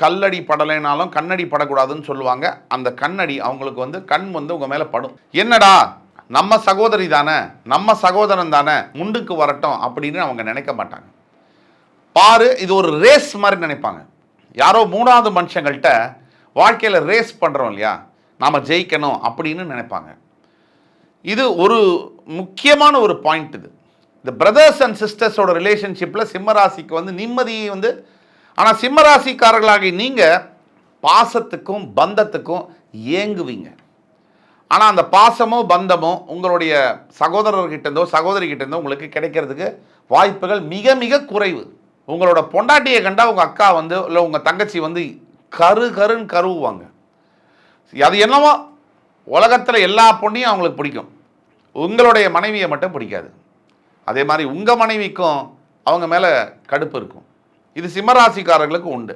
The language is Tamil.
கல்லடி படலைனாலும் கண்ணடி படக்கூடாதுன்னு சொல்லுவாங்க. அந்த கண்ணடி அவங்களுக்கு வந்து கண் வந்து உங்கள் மேலே படும். என்னடா நம்ம சகோதரி தானே, நம்ம சகோதரன் தானே, முண்டுக்கு வரட்டும் அப்படின்னு அவங்க நினைக்க மாட்டாங்க. பாரு, இது ஒரு ரேஸ் மாதிரி நினைப்பாங்க. யாரோ மூணாவது மனுஷங்கள்கிட்ட வாழ்க்கையில் ரேஸ் பண்ணுறோம் இல்லையா, நாம் ஜெயிக்கணும் அப்படின்னு நினைப்பாங்க. இது ஒரு முக்கியமான ஒரு பாயிண்ட். இது இந்த பிரதர்ஸ் அண்ட் சிஸ்டர்ஸோட ரிலேஷன்ஷிப்பில் சிம்மராசிக்கு வந்து நிம்மதியை வந்து, ஆனால் சிம்மராசிக்காரர்களாகி நீங்கள் பாசத்துக்கும் பந்தத்துக்கும் ஏங்குவீங்க. ஆனால் அந்த பாசமோ பந்தமோ உங்களுடைய சகோதரர்கிட்டேருந்தோ சகோதரிகிட்டேருந்தோ உங்களுக்கு கிடைக்கிறதுக்கு வாய்ப்புகள் மிக மிக குறைவு. உங்களோட பொண்டாட்டியை கண்டா உங்கள் அக்கா வந்து இல்லை உங்கள் தங்கச்சி வந்து கருன்னு கருவுவாங்க. அது என்னவோ உலகத்தில் எல்லா பொண்ணையும் அவங்களுக்கு பிடிக்கும், உங்களுடைய மனைவியை மட்டும் பிடிக்காது. அதே மாதிரி உங்கள் மனைவிக்கும் அவங்க மேலே கடுப்பு இருக்கும். இது சிம்மராசிக்காரர்களுக்கு உண்டு.